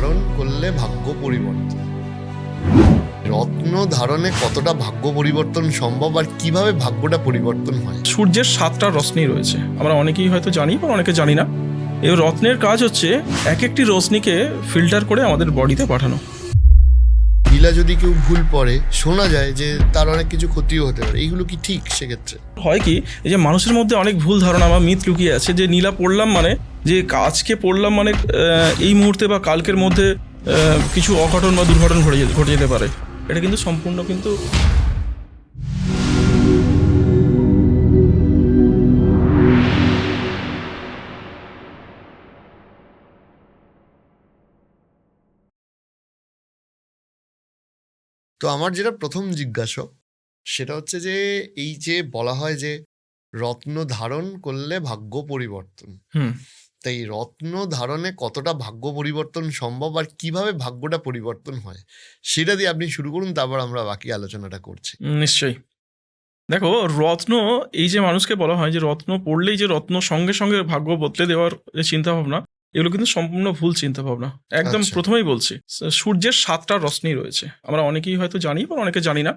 ধারণ করলে ভাগ্য পরিবর্তন। রত্ন ধারণে কতটা ভাগ্য পরিবর্তন সম্ভব আর কিভাবে ভাগ্যটা পরিবর্তন হয়? সূর্যের 7টা রশ্মি রয়েছে, আমরা অনেকেই হয়তো জানি বা অনেকে জানি না। এই রত্নের কাজ হচ্ছে এক একটি রশ্মিকে ফিল্টার করে আমাদের বডিতে পাঠানো। নীলা যদি কেউ ভুল পড়ে, শোনা যায় যে তার অনেক কিছু ক্ষতিও হতে পারে, এইগুলো কি ঠিক? সেক্ষেত্রে হয় কি, এই যে মানুষের মধ্যে অনেক ভুল ধারণা বা মিথ লুকিয়ে আছে যে নীলা পড়লাম মানে, যে আজকে পড়লাম মানে এই মুহূর্তে বা কালকের মধ্যে কিছু অঘটন বা দুর্ঘটনা ঘটে যেতে পারে। এটা কিন্তু সম্পূর্ণ কিন্তু তো আমার যেটা প্রথম জিজ্ঞাসা সেটা হচ্ছে যে এই যে বলা হয় যে রত্ন ধারণ করলে ভাগ্য পরিবর্তন, তাই রত্ন ধারণে কতটা ভাগ্য পরিবর্তন সম্ভব আর কিভাবে ভাগ্যটা পরিবর্তন হয় সেটা দিয়ে আপনি শুরু করুন, তারপর আমরা বাকি আলোচনাটা করছি। নিশ্চয়ই। দেখো, রত্ন, এই যে মানুষকে বলা হয় যে রত্ন পড়লেই যে রত্ন সঙ্গে সঙ্গে ভাগ্য বদলে দেওয়ার যে চিন্তা ভাবনা, এগুলো কিন্তু সম্পূর্ণ ভুল চিন্তা ভাবনা। একদম আচ্ছা। প্রথমেই বলছি, সূর্যের 7টা রশ্মি রয়েছে, আমরা অনেকেই হয়তো জানি বা অনেকে জানি না।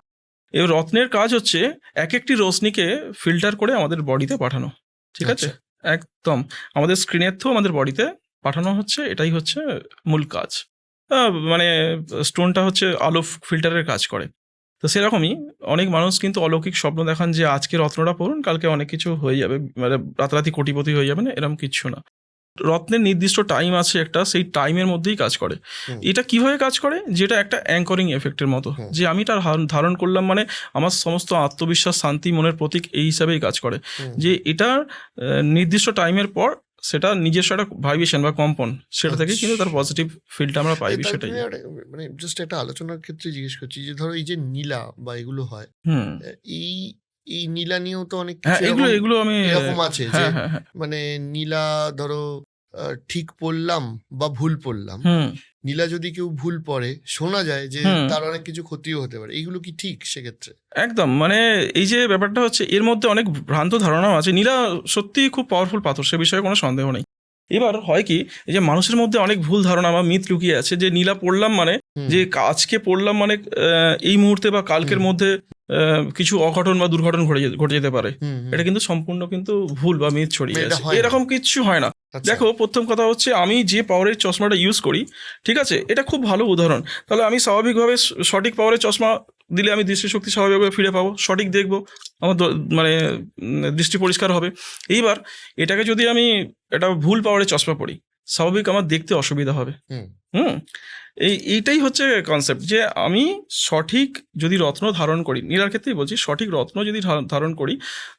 এই রত্নের কাজ হচ্ছে এক একটি রশ্মিকে ফিল্টার করে আমাদের বডিতে পাঠানো। ঠিক আছে, একদম আমাদের স্ক্রিনের থ্রু আমাদের বডিতে পাঠানো হচ্ছে, এটাই হচ্ছে মূল কাজ। মানে স্টোনটা হচ্ছে আলো ফিল্টারের কাজ করে। তো সেরকমই অনেক মানুষ কিন্তু অলৌকিক স্বপ্ন দেখান যে আজকে রত্নটা পড়ুন, কালকে অনেক কিছু হয়ে যাবে, মানে রাতারাতি কোটিপতি হয়ে যাবে না, এরকম কিচ্ছু না। রত্নের নির্দিষ্ট টাইম আছে একটা, সেই টাইমের মধ্যেই কাজ করে। এটা কিভাবে কাজ করে, যেটা একটা অ্যাঙ্করিং এফেক্টের মতো, যে আমি তার ধারণ করলাম মানে আমার সমস্ত আত্মবিশ্বাস, শান্তি, মনের প্রতীক এই হিসাবেই কাজ করে। যে এটার নির্দিষ্ট টাইমের পর সেটা নিজস্ব একটা ভাইব্রেশন বা কম্পন, সেটা থেকে কিন্তু তার পজিটিভ ফিলটা আমরা পাই, বিষয়টাই। মানে জাস্ট একটা আলোচনার ক্ষেত্রে জিজ্ঞেস করছি যে ধরো এই যে নীলা বা এগুলো হয়, এই এই নীলা নিয়েও তো অনেক হ্যাঁ, কিছু এগুলো আমি এরকম আছে যে হ্যাঁ হ্যাঁ হ্যাঁ মানে নীলা ধরো ঠিক পড়লাম বা ভুল পড়লাম, নীলা যদি কেউ ভুল পড়ে, শোনা যায় যে তার অনেক কিছু ক্ষতিও হতে পারে, এইগুলো কি ঠিক? সেক্ষেত্রে একদম, মানে এই যে ব্যাপারটা হচ্ছে, এর মধ্যে অনেক ভ্রান্ত ধারণাও আছে। নীলা সত্যিই খুব পাওয়ারফুল পাথর, সে বিষয়ে কোনো সন্দেহ নেই। এবার হয় কি, এই যে মানুষের মধ্যে অনেক ভুল ধারণা বা মিথ লুকিয়ে আছে যে নীলা পড়লাম মানে, যে আজকে পড়লাম মানে এই মুহূর্তে বা কালকের মধ্যে কিছু অঘটন বা দুর্ঘটনা ঘটে যেতে পারে। এটা কিন্তু সম্পূর্ণ কিন্তু ভুল বা মিথ ছড়িয়ে আছে, এরকম কিচ্ছু হয় না। দেখো, প্রথম কথা হচ্ছে আমি যে পাওয়ারের চশমাটা ইউজ করি, ঠিক আছে, এটা খুব ভালো উদাহরণ। তাহলে আমি স্বাভাবিকভাবে সঠিক পাওয়ারের চশমা দিলে আমি দৃষ্টিশক্তি স্বাভাবিকভাবে ফিরে পাবো, সঠিক দেখবো, আমার মানে দৃষ্টি পরিষ্কার হবে। এইবার এটাকে যদি আমি এটা ভুল পাওয়ারের চশমা পরি, স্বাভাবিক আমার দেখতে অসুবিধা হবে। এইটাই হচ্ছে কনসেপ্ট, যে আমি সঠিক যদি রত্ন ধারণ করি, নীলার ক্ষেত্রেই বলছি, সঠিক রত্ন যদি ধারণ করি,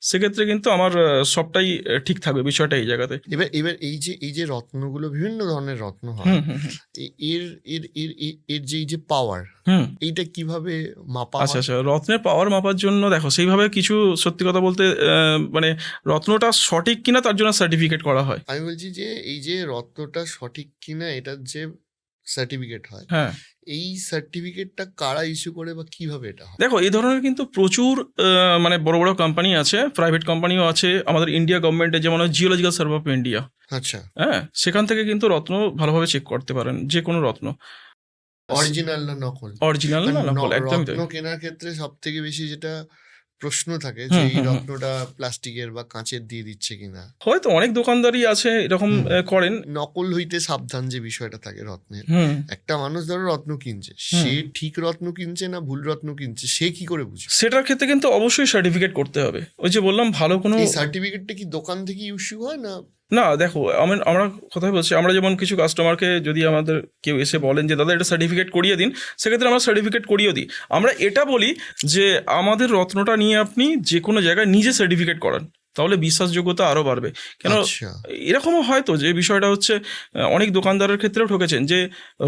সেক্ষেত্রে কিন্তু আমার সবটাই ঠিক থাকবে, বিষয়টা এই জায়গাতে। এবার এই যে রত্নগুলো, বিভিন্ন ধরনের রত্ন হয়, এর এর এর এর যে এই যে পাওয়ার, এইটা কিভাবে মাপা হয়? আচ্ছা, রত্নের পাওয়ার মাপার জন্য দেখো, সেইভাবে কিছু, সত্যি কথা বলতে মানে রত্নটা সঠিক কিনা তার জন্য সার্টিফিকেট করা হয়। আমি বলছি যে এই যে রত্নটা সঠিক কিনা এটার যে সার্টিফিকেট হয়, হ্যাঁ, এই সার্টিফিকেটটা কারা ইস্যু করে বা কিভাবে এটা হয়? দেখো, এই ধরনের কিন্তু প্রচুর মানে বড় বড় কোম্পানি আছে, প্রাইভেট কোম্পানিও আছে, আমাদের ইন্ডিয়া গভর্নমেন্টের যেমন জিওলজিক্যাল সার্ভে অফ ইন্ডিয়া, আচ্ছা, হ্যাঁ, সেখান থেকে কিন্তু রত্ন ভালোভাবে চেক করতে পারেন, যে কোনো রত্ন অরিজিনাল না নকল? অরিজিনাল না নকল, একদমই তাই। রত্ন কেনার ক্ষেত্রে সব থেকে বেশি যেটা প্রশ্ন থাকে যে এই রত্নটা প্লাস্টিকের বা কাঁচের দিয়ে দিচ্ছে কিনা। হয়তো অনেক দোকানদারই আছে এরকম করেন। নকল হইতে সাবধান যে বিষয়টা থাকে রত্নের। একটা মানুষ ধরো রত্ন কিনছে, সে ঠিক রত্ন কিনছে না ভুল রত্ন কিনছে, সে কি করে বুঝবে? সেটার ক্ষেত্রে কিন্তু অবশ্যই সার্টিফিকেট করতে হবে। ওই যে বললাম, ভালো কোনো সার্টিফিকেটটা কি দোকান থেকে ইস্যু হয় না? না, দেখো, আমরা কথা বলছি, আমরা যেমন কিছু কাস্টমারকে যদি আমাদের কেউ এসে বলেন যে দাদা এটা সার্টিফিকেট করিয়ে দিন, সেক্ষেত্রে আমরা সার্টিফিকেট করিয়ে দিই। আমরা এটা বলি যে আমাদের রত্নটা নিয়ে আপনি যে কোনো জায়গায় নিজে সার্টিফিকেট করান, তাহলে বিশ্বাসযোগ্যতা আরও বাড়বে। কেন এরকমও হয়তো যে বিষয়টা হচ্ছে, অনেক দোকানদারের ক্ষেত্রেও ঠকেছেন যে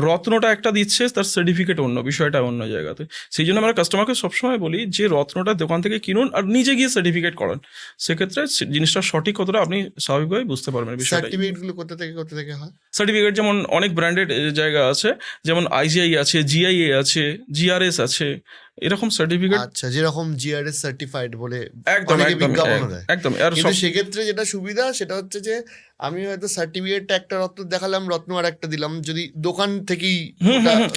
রত্নটা একটা দিচ্ছে, তার সার্টিফিকেট অন্য, বিষয়টা অন্য জায়গাতে। সেই জন্য আমরা কাস্টমারকে সবসময় বলি যে রত্নটা দোকান থেকে কিনুন আর নিজে গিয়ে সার্টিফিকেট করান, সেক্ষেত্রে জিনিসটা সঠিক কতটা আপনি স্বাভাবিকভাবে বুঝতে পারবেন। সার্টিফিকেটগুলো কোথা থেকে হয়? সার্টিফিকেট যেমন অনেক ব্র্যান্ডেড জায়গা আছে, যেমন আইজিআই আছে, জিআইএ আছে, জিআরএস আছে, এরকম সার্টিফিকেট। আচ্ছা, যেরকম জিআরএস সার্টিফাইড বলে একদম অনেকে একদম বিজ্ঞাপনও দেয়। একদম। আর কিন্তু সেক্ষেত্রে যেটা সুবিধা সেটা হচ্ছে যে আমি হয়তো সার্টিফিকেটটা একটা রত্ন দেখালাম, রত্ন আর একটা দিলাম, যদি দোকান থেকেই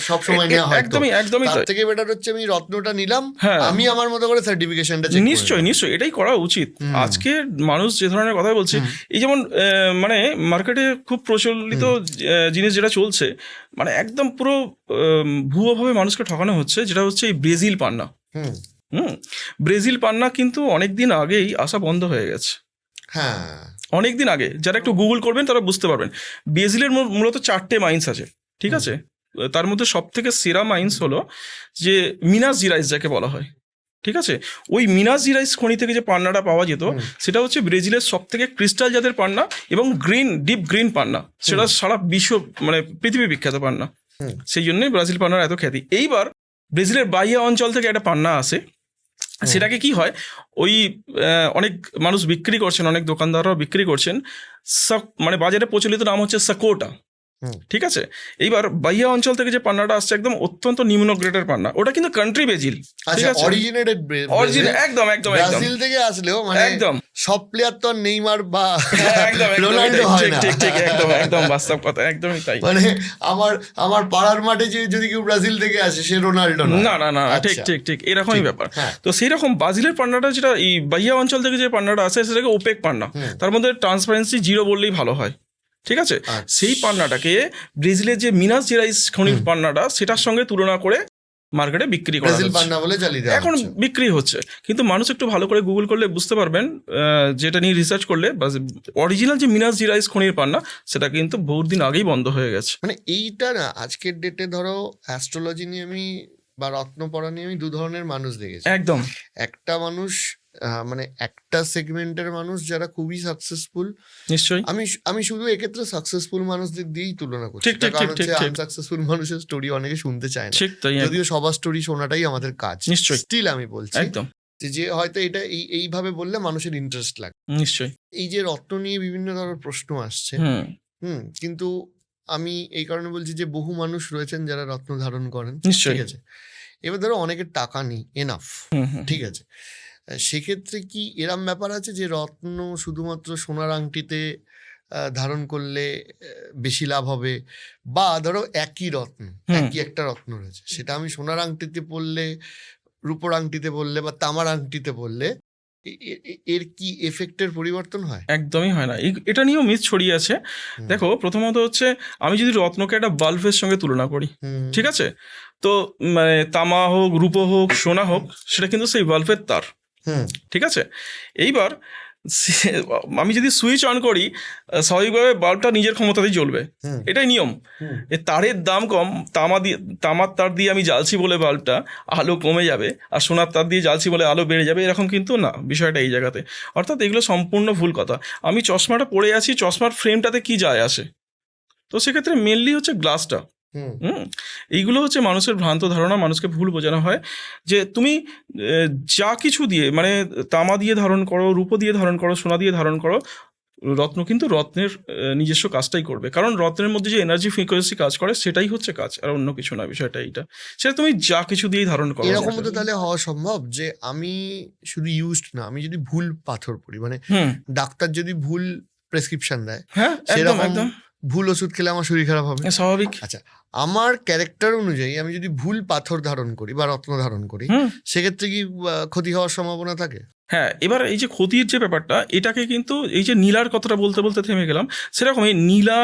সব সময় নেওয়া হয় একদমই একদমই তার তাই। থেকে বেটার হচ্ছে আমি রত্নটা নিলাম, হ্যাঁ আমি আমার মতো করে সার্টিফিকেশনটা চেক নিশ্চয়ই নিশ্চয়ই এটাই করা উচিত। আজকে মানুষ যে ধরনের কথা বলছে, এই যেমন মানে মার্কেটে খুব প্রচলিত জিনিস যেটা চলছে, মানে একদম পুরো ভুয়োভাবে মানুষকে ঠকানো হচ্ছে, যেটা হচ্ছে এই ব্রাজিল পান্না। ব্রাজিল পান্না কিন্তু অনেকদিন আগেই আসা বন্ধ হয়ে গেছে। হ্যাঁ, অনেকদিন আগে। যারা একটু গুগল করবেন তারা বুঝতে পারবেন। ব্রাজিলের মূলত 4টে মাইন্স আছে, ঠিক আছে? তার মধ্যে সব থেকে সেরা মাইন্স হলো যে মিনাস জিরাইস, যাকে বলা হয়, ঠিক আছে? ওই মিনাস জিরাইস খনি থেকে যে পান্নাটা পাওয়া যেত, সেটা হচ্ছে ব্রাজিলের সব থেকে ক্রিস্টাল জাতের পান্না এবং ডিপ গ্রিন পান্না। সেটা সারা বিশ্ব মানে পৃথিবী বিখ্যাত পান্না, সেই জন্যই ব্রাজিল পান্নার এত খ্যাতি। এইবার ব্রাজিলের বাহিয়া অঞ্চল থেকে একটা পান্না আসে, সেটাকে কি হয়, ওই অনেক মানুষ বিক্রি করছেন, অনেক দোকানদাররাও বিক্রি করছেন, মানে বাজারে প্রচলিত নাম হচ্ছে সাকোটা, ঠিক আছে? এইবার বাহিয়া অঞ্চল থেকে যে পান্নাটা আসছে একদম অত্যন্ত নিম্ন গ্রেডের পান্না, ওটা কিন্তু কান্ট্রি ব্রাজিল, ঠিক আছে? একদম একদম ব্রাজিল থেকে আসলেও মানে একদম সব প্লেয়ার তো নেইমার বা একদম রোনাল্ডো হয় না। ঠিক ঠিক একদম একদম বাস্তব কথা, একদমই তাই। মানে আমার পাড়ার মাঠে যদি কেউ ব্রাজিল থেকে আসে সে রোনাল্ডো না না না, ঠিক ঠিক ঠিক এরকমই ব্যাপার। তো সেই রকম ব্রাজিলের পান্নাটা, যেটা এই বাহিয়া অঞ্চল থেকে যে পান্নাটা আসে, সেটাকে ওপেক পান্না, তার মধ্যে ট্রান্সপারেন্সি 0 বললেই ভালো হয়, ঠিক আছে? সেই পান্নাটাকে ব্রাজিলের যে মিনাস জেরাইস খনির পান্নাটা, সেটার সঙ্গে তুলনা করে মার্কেটে বিক্রি করা হচ্ছে, এখন বিক্রি হচ্ছে। কিন্তু মানুষ একটু ভালো করে গুগল করলে বুঝতে পারবেন, যেটা নিয়ে রিসার্চ করলে, অরিজিনাল যে মিনাস জিরাইস খনির পান্না, সেটা কিন্তু বহুত দিন আগেই বন্ধ হয়ে গেছে। মানে এইটা না, আজকের ডেটে ধরো অ্যাস্ট্রোলজি নিয়ে আমি বা রত্ন পড়া নিয়ে আমি দু ধরনের মানুষ দেখেছি। একদম, একটা মানুষ মানে একটা সেগমেন্টের মানুষ যারা খুবই সাকসেসফুল, নিশ্চয়ই আমি শুধু এক্ষেত্রে সাকসেসফুল মানুষদের দিয়েই তুলনা করছি, ঠিক ঠিক ঠিক ঠিক। আনসাকসেসফুল মানুষের স্টোরি অনেকে শুনতে চায় না, ঠিক তাই, যদিও সবার স্টোরি শোনাটাই আমাদের কাজ। নিশ্চয়ই, স্টিল আমি বলছি একদম যে হয়তো এটা এইভাবে বললে মানুষের ইন্টারেস্ট লাগে। নিশ্চয়ই এই যে রত্ন নিয়ে বিভিন্ন ধরনের প্রশ্ন আসছে, কিন্তু আমি এই কারণে বলছি যে বহু মানুষ রয়েছেন যারা রত্ন ধারণ করেন, ঠিক আছে? এবার ধরো অনেকের টাকা নেই এনাফ, ঠিক আছে? সেক্ষেত্রে কি এরম ব্যাপার আছে যে রত্ন শুধুমাত্র সোনার আংটিতে ধারণ করলে বেশি লাভ হবে, বা ধরো একই রত্ন, একই একটা রত্ন রয়েছে, সেটা আমি সোনার আংটিতে পরলে, রূপোর আংটিতে পরলে বা তামার আংটিতে পরলে এর কি এফেক্টের পরিবর্তন হয়? একদমই হয় না। এটা নিয়েও মিথ ছড়িয়ে আছে। দেখো, প্রথমত হচ্ছে আমি যদি রত্নকে একটা বাল্বের সঙ্গে তুলনা করি, ঠিক আছে, তো মানে তামা হোক, রূপো হোক, সোনা হোক, সেটা কিন্তু সেই বাল্বের তার, ঠিক আছে? এইবার আমি যদি সুইচ অন করি, স্বাভাবিকভাবে বাল্বটা নিজের ক্ষমতাতেই জ্বলবে, এটাই নিয়ম। তারের দাম কম, তামার তার দিয়ে আমি জ্বালছি বলে বাল্বটা আলো কমে যাবে, আর সোনার তার দিয়ে জ্বালছি বলে আলো বেড়ে যাবে, এরকম কিন্তু না বিষয়টা এই জায়গাতে। অর্থাৎ এগুলো সম্পূর্ণ ভুল কথা। আমি চশমাটা পরে আছি, চশমার ফ্রেমটাতে কি যায় আসে? তো সেক্ষেত্রে মেনলি হচ্ছে গ্লাসটা। এইগুলো হচ্ছে মানুষের ভ্রান্ত ধারণা, মানুষকে ভুল বোঝানো হয় যে তুমি যা কিছু দিয়ে, মানে তামা দিয়ে ধারণ করো, রূপো দিয়ে ধারণ করো, সোনা দিয়ে ধারণ করো, রত্ন কিন্তু রত্নের নিজস্ব কাজটাই করবে, কারণ রত্নের মধ্যে যে এনার্জি ফ্রিকোয়েন্সি কাজ করে সেটাই হচ্ছে কাজ, আর অন্য কিছু না। বিষয়টা এইটা, সেটা তুমি যা কিছু দিয়েই ধারণ করো। এরকম তো তাহলে হওয়া সম্ভব যে আমি শুধু ইউজড না, আমি যদি ভুল পাথর পড়ি, মানে ডাক্তার যদি ভুল প্রেসক্রিপশন দেয়, হ্যাঁ একদম একদম, ভুল ওষুধ খেলে আমার শরীর খারাপ হবে, স্বাভাবিক। আচ্ছা, আমার ক্যারেক্টার অনুযায়ী আমি যদি ভুল পাথর ধারণ করি বা রত্ন ধারণ করি, সেক্ষেত্রে কি ক্ষতি হওয়ার সম্ভাবনা থাকে? হ্যাঁ, এবার এই যে ক্ষতির যে ব্যাপারটা, এটাকে কিন্তু এই যে নীলার কথাটা বলতে বলতে থেমে গেলাম, সেরকমই নীলা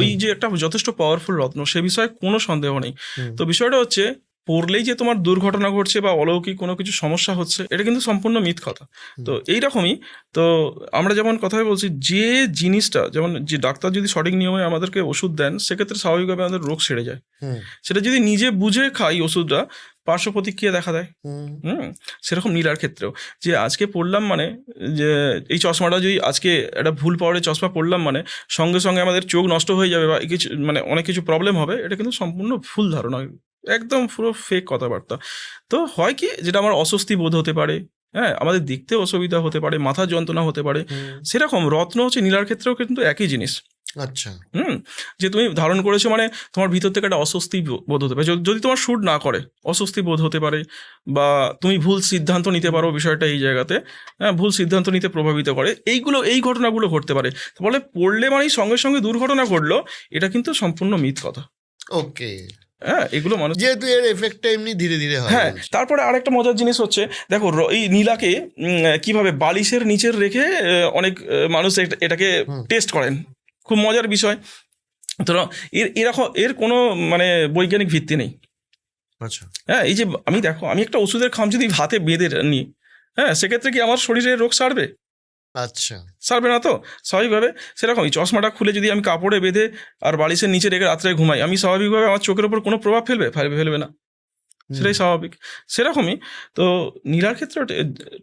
ওই যে একটা যথেষ্ট পাওয়ারফুল রত্ন, সে বিষয়ে কোনো সন্দেহ নেই। তো বিষয়টা হচ্ছে, পড়লেই যে তোমার দুর্ঘটনা ঘটছে বা অলৌকিক কোনো কিছু সমস্যা হচ্ছে, এটা কিন্তু সম্পূর্ণ মিথ কথা। তো এইরকমই, তো আমরা যেমন কথাই বলছি, যে জিনিসটা যেমন, যে ডাক্তার যদি সঠিক নিয়মে আমাদেরকে ওষুধ দেন, সেক্ষেত্রে স্বাভাবিকভাবে আমাদের রোগ সেরে যায়। সেটা যদি নিজে বুঝে খাই ওষুধটা, পার্শ্ব প্রতিক্রিয়া দেখা দেয়। সেরকম নীলার ক্ষেত্রেও, যে আজকে পড়লাম মানে, যে এই চশমাটা যদি আজকে একটা ভুল পাওয়ারের চশমা পড়লাম মানে সঙ্গে সঙ্গে আমাদের চোখ নষ্ট হয়ে যাবে বা কিছু মানে অনেক কিছু প্রবলেম হবে, এটা কিন্তু সম্পূর্ণ ভুল ধারণা, একদম পুরো ফেক কথাবার্তা। তো হয় কি, যেটা আমার অস্বস্তি বোধ হতে পারে, হ্যাঁ, আমাদের দেখতে অসুবিধা হতে পারে, মাথার যন্ত্রণা হতে পারে, সেরকম রত্ন হচ্ছে নীলার ক্ষেত্রেও কিন্তু একই জিনিস। আচ্ছা। যে তুমি ধারণ করেছো মানে তোমার ভিতর থেকে একটা অস্বস্তি বোধ হতে পারে, যদি তোমার শ্যুট না করে অস্বস্তি বোধ হতে পারে, বা তুমি ভুল সিদ্ধান্ত নিতে পারো বিষয়টা এই জায়গাতে, হ্যাঁ, ভুল সিদ্ধান্ত নিতে প্রভাবিত করে, এই ঘটনাগুলো ঘটতে পারে। বলে পড়লে মানেই সঙ্গে সঙ্গে দুর্ঘটনা ঘটলো, এটা কিন্তু সম্পূর্ণ মিথ কথা। ওকে। হ্যাঁ, এগুলো মানুষ, যেহেতু এর এফেক্টটা এমনি ধীরে ধীরে হয়। হ্যাঁ। তারপরে আরেকটা মজার জিনিস হচ্ছে, দেখো এই নীলাকে কিভাবে বালিশের নিচের রেখে অনেক মানুষ এটাকে টেস্ট করেন, খুব মজার বিষয়। তো এরকম এর কোনো মানে বৈজ্ঞানিক ভিত্তি নেই। আচ্ছা। হ্যাঁ, এই যে আমি একটা ওষুধের খাম যদি হাতে বেঁধে নিই, হ্যাঁ, সেক্ষেত্রে কি আমার শরীরে রোগ সারবে? আচ্ছা। সারবে না তো, স্বাভাবিকভাবে। সেরকমই চশমাটা খুলে যদি আমি কাপড়ে বেঁধে আর বালিশের নিচে রেখে রাত্রে ঘুমাই, আমি স্বাভাবিকভাবে আমার চোখের ওপর কোনো প্রভাব ফেলবে না, সেটাই স্বাভাবিক। সেরকমই তো নীলার ক্ষেত্রে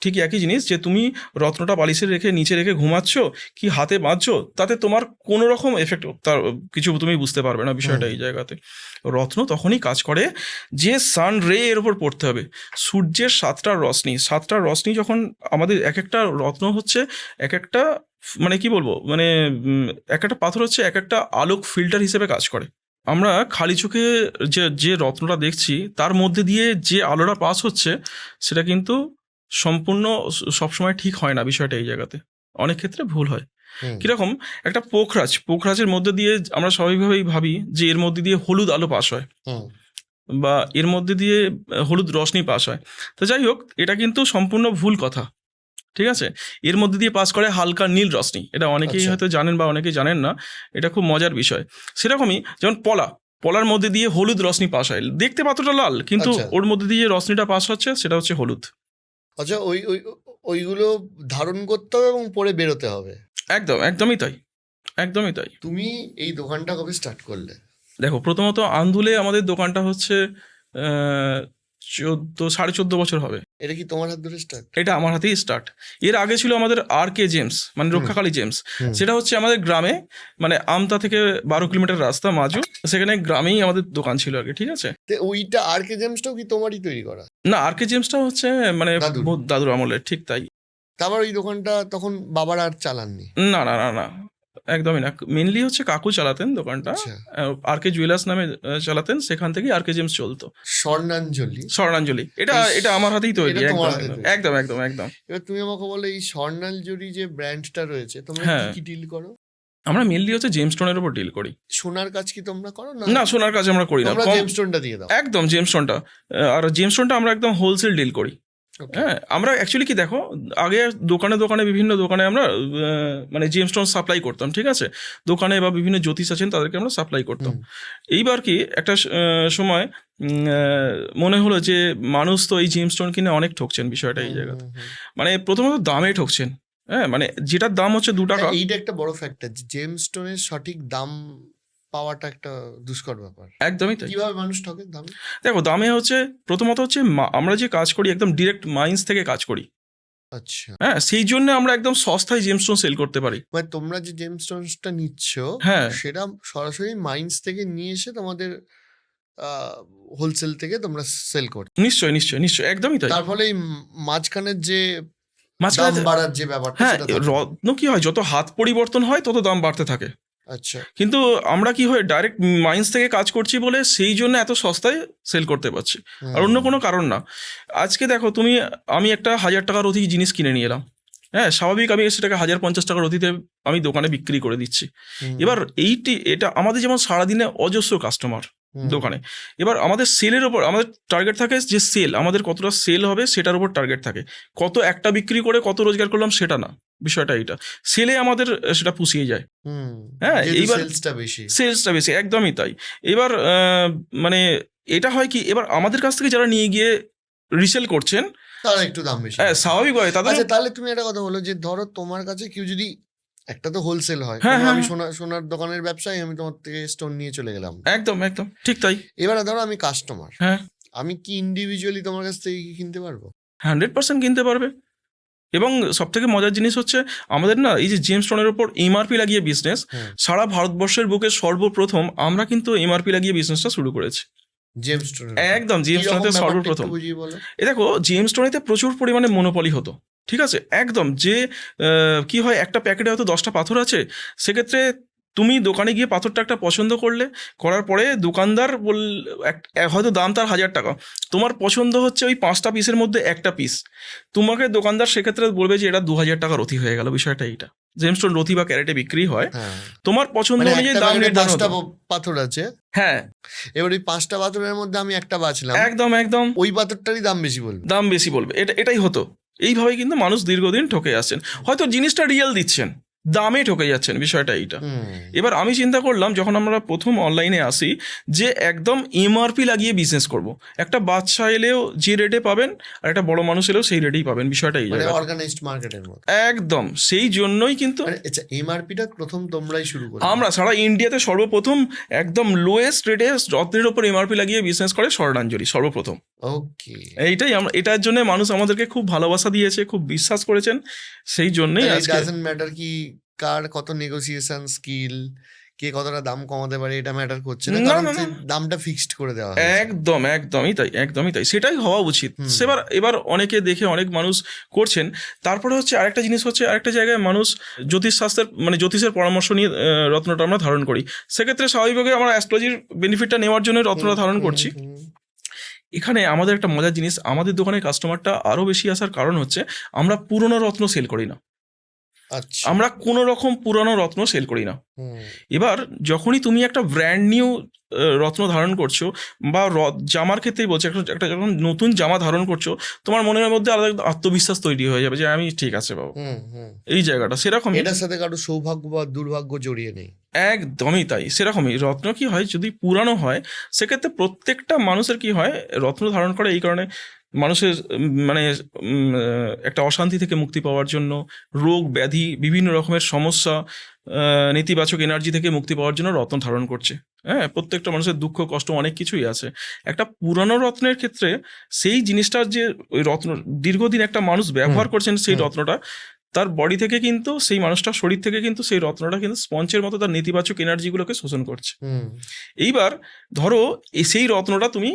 ঠিকই একই জিনিস, যে তুমি রত্নটা বালিশে রেখে নিচে রেখে ঘুমাচ্ছ কি হাতে বাঁধছো, তাতে তোমার কোনো রকম এফেক্ট তার কিছু তুমি বুঝতে পারবে না বিষয়টা এই জায়গাতে। রত্ন তখনই কাজ করে যে সান রে এর ওপর পড়তে হবে, সূর্যের সাতটা রশ্মি যখন আমাদের, এক একটা রত্ন হচ্ছে এক একটা মানে কি বলবো, মানে এক একটা পাথর হচ্ছে এক একটা আলোক ফিল্টার হিসেবে কাজ করে। আমরা খালি চোখে যে রত্নটা দেখছি তার মধ্যে দিয়ে যে আলোটা পাস হচ্ছে, সেটা কিন্তু সম্পূর্ণ সবসময় ঠিক হয় না বিষয়টা এই জায়গাতে, অনেক ক্ষেত্রে ভুল হয়। কিরকম, একটা পোখরাজের মধ্যে দিয়ে আমরা স্বাভাবিকভাবেই ভাবি যে এর মধ্যে দিয়ে হলুদ আলো পাস হয়, বা এর মধ্যে দিয়ে হলুদ রশ্মি পাস হয়। তো যাই হোক, এটা কিন্তু সম্পূর্ণ ভুল কথা, ঠিক আছে। এর মধ্যে দিয়ে পাস করে হালকা নীল রশ্মি, এটা অনেকেই হয়তো জানেন বা অনেকেই জানেন না, এটা খুব মজার বিষয়। সেরকমই যেমন পলার মধ্যে দিয়ে হলুদ রশ্মি পাস হয়, দেখতে পাত্রটা লাল, কিন্তু ওর মধ্যে দিয়ে রশ্মিটা পাস হচ্ছে, সেটা হচ্ছে হলুদ। আচ্ছা, ওইগুলো ধারণ করতে হবে এবং পরে বেরোতে হবে। একদমই তাই। তুমি এই দোকানটা কবে স্টার্ট করলে? দেখো, প্রথমত আন্দুলে আমাদের দোকানটা হচ্ছে 14.5 বছর হবে। এটা কি তোমার হাত ধরে স্টার্ট? এটা আমার হাতেই স্টার্ট। এর আগে ছিল আমাদের RK জেমস, মানে রক্ষাকালী জেমস, সেটা হচ্ছে আমাদের গ্রামে, মানে আমতা থেকে 12 কিলোমিটার রাস্তা মাজু, সেখানে গ্রামেই আমাদের দোকান ছিল আগে, ঠিক আছে। ওইটা RK জেমসটাও কি তোমারই তৈরি করা? না, RK জেমসটা হচ্ছে মানে দাদুর আমলের, ঠিক তাই। তারপর ওই দোকানটা তখন বাবার আর চালাননি? না, একদমই না, মেনলি হচ্ছে কাকু চালাতেন দোকানটা, RK জুয়েলার্স নামে চালাতেন, সেখান থেকে RK জেমস চলতো। স্বর্ণাঞ্জলি, এটা আমার হাতেই তৈরি, একদম। এবার তুমি আমাকে বলো, এই স্বর্ণাঞ্জলি যে ব্র্যান্ডটা রয়েছে, তোমরা কি ডিল করো? আমরা মেনলি হচ্ছে জেমস্টোনের উপর ডিল করি। সোনার কাজ কি তোমরা করো? না, সোনার কাজ আমরা করি না, জেমস্টোনটা দিয়ে দাও। একদম জেমস্টোনটা, আর জেমস্টোনটা আমরা একদম হোলসেল ডিল করি। হ্যাঁ, আমরা অ্যাকচুয়ালি কি দেখো, আগে দোকানে বিভিন্ন দোকানে আমরা মানে জেমস্টোন সাপ্লাই করতাম, ঠিক আছে, দোকানে বা বিভিন্ন জ্যোতিষ আছেন তাদেরকে আমরা সাপ্লাই করতাম। এইবার কি একটা সময় মনে হলো যে মানুষ তো এই জেমস্টোন কিনে অনেক ঠকছেন বিষয়টা এই জায়গাতে, মানে প্রথমত দামে ঠকছেন। হ্যাঁ, মানে যেটার দাম হচ্ছে 2 টাকা, এইটা একটা বড় ফ্যাক্টর, জেমস্টোনের সঠিক দাম পাওয়াটা একটা দুষ্কর ব্যাপার। একদমই তাই। কিভাবে মানুষ ঠকে দামে? দেখো, দামে হচ্ছে প্রথমত হচ্ছে আমরা যে কাজ করি একদম ডিরেক্ট মাইন্স থেকে কাজ করি। আচ্ছা। হ্যাঁ, সেই জন্য আমরা একদম সস্তায় জেমস্টোন সেল করতে পারি। মানে তোমরা যে জেমস্টোনটা নিচ্ছ, হ্যাঁ, সেটা সরাসরি মাইন্স থেকে নিয়ে এসে তোমাদের হোলসেল থেকে তোমরা সেল করছো? নিশ্চয়ই, একদমই তাই। তার ফলে মাঝখানের যে দাম বাড়ার যে ব্যাপারটা, হ্যাঁ, রত্ন কি হয়, যত হাত পরিবর্তন হয় তত দাম বাড়তে থাকে। আচ্ছা। কিন্তু আমরা কি হয়, ডাইরেক্ট মাইন্স থেকে কাজ করছি বলে সেই জন্য এত সস্তায় সেল করতে পারছি, আর অন্য কোনো কারণ না। আজকে দেখো, আমি একটা 1000 টাকার অধিক জিনিস কিনে নিয়ে এলাম, হ্যাঁ, স্বাভাবিক আমি সেটাকে 1050 টাকার অধিতে আমি দোকানে বিক্রি করে দিচ্ছি। এবার এটা আমাদের যেমন সারাদিনে অজস্র কাস্টমার দোকানে, এবার আমাদের সেলের ওপর আমাদের টার্গেট থাকে, যে আমাদের কতটা সেল হবে সেটার উপর টার্গেট থাকে, কত একটা বিক্রি করে কত রোজগার করলাম সেটা না, বিষয়টা এটা সেলে আমাদের সেটা পুষিয়ে যায়। হ্যাঁ, এইবার সেলসটা বেশি, একদমই তাই। এবার মানে এটা হয় কি, এবার আমাদের কাছ থেকে যারা নিয়ে গিয়ে রিসেল করছেন তারা একটু দাম বেশি, হ্যাঁ, স্বাভাবিকভাবে তাদের। তাহলে তুমি একটা কথা বলো, যে ধরো তোমার কাছে কেউ যদি, একটা তো হোলসেল হয়, আমি সোনার দোকানের ব্যবসায়ী, আমি তোমার থেকে স্টোন নিয়ে চলে গেলাম, একদম ঠিক তাই। এবারে ধরো আমি কাস্টমার, হ্যাঁ, আমি কি ইন্ডিভিজুয়ালি তোমার কাছ থেকে কিনতে পারবো? 100% কিনতে পারবে। এবং সব থেকে মজার জিনিস হচ্ছে, আমাদের না এই যে জেমস্টোনের উপর MRP লাগিয়ে বিজনেস, সারা ভারতবর্ষের বুকে সর্বপ্রথম আমরা কিন্তু MRP লাগিয়ে বিজনেসটা শুরু করেছি। একদম জেমস্টোনেতে সর্বপ্রথম। এ দেখো, জেমস্টোনেতে প্রচুর পরিমাণে মনোপলি হতো, ঠিক আছে, একদম, যে কি হয়, একটা প্যাকেটে হয়তো 10টা পাথর আছে, সেক্ষেত্রে তুমি দোকানে গিয়ে পাথরটা একটা পছন্দ করলে, করার পরে দোকানদার হয়তো দাম তার 1000 টাকা, তোমার পছন্দ হচ্ছে ওই 5টা পিসের মধ্যে একটা পিস, তোমাকে দোকানদার সেক্ষেত্রে বলবে যে এটা 2000 টাকা রথি হয়ে গেল। বিষয়টা এইটা, জেমস্টোন রথি বা ক্যারেটে বিক্রি হয়, তোমার পছন্দ মানে অনুযায়ী একটা দাম প্যাকেটে নির্ধারণ 5টা হতো। পাথর আছে, হ্যাঁ এবার ওই 5টা পাথরের মধ্যে আমি একটা বাছলাম, একদম একদম ওই পাথরটারই দাম বেশি বলবে। দাম বেশি বলবে, এটাই হতো। এইভাবেই কিন্তু মানুষ দীর্ঘদিন ঠকে আসছেন, হয়তো জিনিসটা রিয়েল দিচ্ছেন, দামে ঠকে যাচ্ছেন, বিষয়টা এইটা। এবার আমি চিন্তা করলাম যখন আমরা প্রথম অনলাইনে আসি যে একদম এমআরপি লাগিয়ে বিজনেস করব, একটা বাচ্চা এলেও যে রেটে পাবেন আর একটা বড় মানুষ এলেও সেই রেটেই পাবেন, বিষয়টা এই মানে জায়গায় অর্গানাইজড মার্কেটের মতো একদম। সেই জন্যই কিন্তু আচ্ছা, এমআরপিটা প্রথম তোমরাই শুরু করো? আমরা সারা ইন্ডিয়াতে সর্বপ্রথম একদম লোয়েস্ট রেটে রত্নের ওপর এমআরপি লাগিয়ে বিজনেস করে স্বর্ণাঞ্জলি, সর্বপ্রথম। ওকে, এইটাই আমরা, এটার জন্য মানুষ আমাদেরকে খুব ভালোবাসা দিয়েছে, খুব বিশ্বাস করেছেন, সেই জন্যই আজকে ডাজন্ট ম্যাটার কি কার কত নেগোসিয়েশন স্কিল, কে কতটা দাম কমাতে পারে, এটা ম্যাটার করছে না, না, কারণ না, না। দামটা ফিক্সড করে দেওয়া হয়। একদম একদমই তাই, একদমই তাই, সেটাই হওয়া উচিত। এবার অনেকে দেখে অনেক মানুষ করছেন। তারপরে হচ্ছে আরেকটা জিনিস হচ্ছে, আরেকটা জায়গায় মানুষ জ্যোতিষশাস্ত্রের মানে জ্যোতিষের পরামর্শ নিয়ে রত্নটা আমরা ধারণ করি, সেক্ষেত্রে স্বাভাবিকভাবে আমরা অ্যাস্ট্রোলজির বেনিফিটটা নেওয়ার জন্য রত্নটা ধারণ করছি। এখানে আমাদের একটা মজার জিনিস, আমাদের দোকানে কাস্টমারটা আরও বেশি আসার কারণ হচ্ছে আমরা পুরনো রত্ন সেল করি না। আচ্ছা, আমরা কোনো রকম পুরানো রত্ন সেল করি না। এবার যখনই তুমি একটা ব্র্যান্ড নিউ রত্ন ধারণ করছো, বা জামার ক্ষেত্রেই বলছি, একটা যখন নতুন জামা ধারণ করছো, তোমার মনের মধ্যে আলাদা আত্মবিশ্বাস তৈরি হয়ে যাবে যে আমি ঠিক আছে বাবু, এই জায়গাটা সেরকম। এটার সাথে কারো সৌভাগ্য বা দুর্ভাগ্য জড়িয়ে নেই। একদমই তাই, সেরকমই রত্ন কি হয়, যদি পুরানো হয় সেক্ষেত্রে প্রত্যেকটা মানুষের কি হয়, রত্ন ধারণ করে এই কারণে মানুষের মানে একটা অশান্তি থেকে মুক্তি পাওয়ার জন্য, রোগ ব্যাধি বিভিন্ন রকমের সমস্যা, নেতিবাচক এনার্জি থেকে মুক্তি পাওয়ার জন্য রত্ন ধারণ করছে। হ্যাঁ, প্রত্যেকটা মানুষের দুঃখ কষ্ট অনেক কিছুই আছে। একটা পুরানো রত্নের ক্ষেত্রে সেই জিনিসটার যে ওই রত্ন দীর্ঘদিন একটা মানুষ ব্যবহার করছেন, সেই রত্নটা তার বডি থেকে কিন্তু, সেই মানুষটার শরীর থেকে কিন্তু সেই রত্নটা কিন্তু স্পঞ্জের মতো তার নেতিবাচক এনার্জিগুলোকে শোষণ করছে। এইবার ধরো সেই রত্নটা তুমি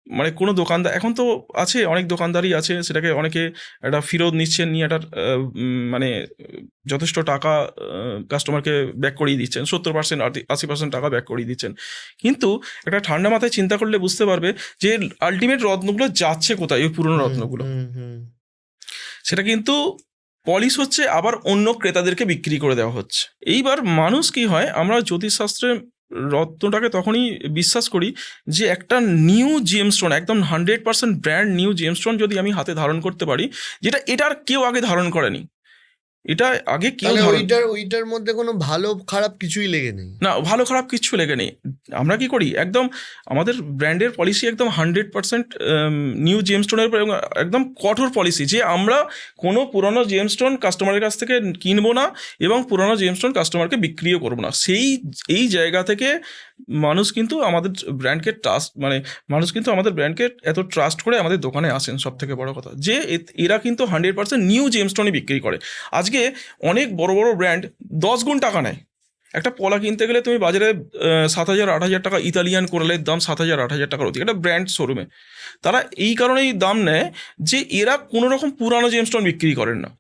মানে কোনো দোকানদার, এখন তো আছে অনেক দোকানদারই আছে, সেটাকে অনেকে একটা ফেরত নিচ্ছেন, নিয়ে একটা মানে যথেষ্ট টাকা কাস্টমারকে ব্যাক করিয়ে দিচ্ছেন, 70% 80% টাকা ব্যাক করিয়ে দিচ্ছেন। কিন্তু একটা ঠান্ডা মাথায় চিন্তা করলে বুঝতে পারবে যে আলটিমেট রত্নগুলো যাচ্ছে কোথায়, ওই পুরনো রত্নগুলো। সেটা কিন্তু পলিশ হচ্ছে, আবার অন্য ক্রেতাদেরকে বিক্রি করে দেওয়া হচ্ছে। এইবার মানুষ কি হয়, আমরা জ্যোতিষশাস্ত্রে রত্নটাকে তখনই বিশ্বাস করি যে একটা নিউ জেমস্টোন, একদম 100% ব্র্যান্ড নিউ জেমস্টোন যদি আমি হাতে ধারণ করতে পারি, যেটা এটার কেউ আগে ধারণ করেনি, এটা আগে কেউ ওইটার মধ্যে কোনো ভালো খারাপ কিছুই লেগে নেই, না, ভালো খারাপ কিচ্ছু লেগে নেই। আমরা কি করি, একদম আমাদের ব্র্যান্ডের পলিসি একদম 100% নিউ জেমস্টোনের একদম কঠোর পলিসি, যে আমরা কোনো পুরনো জেমস্টোন কাস্টমারের কাছ থেকে কিনবো না এবং পুরনো জেমস্টোন কাস্টমারকে বিক্রিও করবো না। এই জায়গা থেকে মানুষ কিন্তু আমাদের ব্র্যান্ডকে মানুষ কিন্তু আমাদের ব্র্যান্ডকে এত ট্রাস্ট করে আমাদের দোকানে আসেন। সব থেকে বড় কথা যে এরা কিন্তু 100% নিউ জেমস্টোনই বিক্রি করে। আজকে অনেক বড় বড় ব্র্যান্ড 10 গুণ টাকা নেয়। একটা পলা কিনতে গেলে তুমি বাজারে 7,000-8,000 টাকা, ইতালিয়ান কোরালের দাম 7,000-8,000 টাকার অধিক, একটা ব্র্যান্ড শোরুমে। তারা এই কারণেই দাম নেয় যে এরা কোনো রকম পুরানো জেমস্টোন বিক্রি করেন না,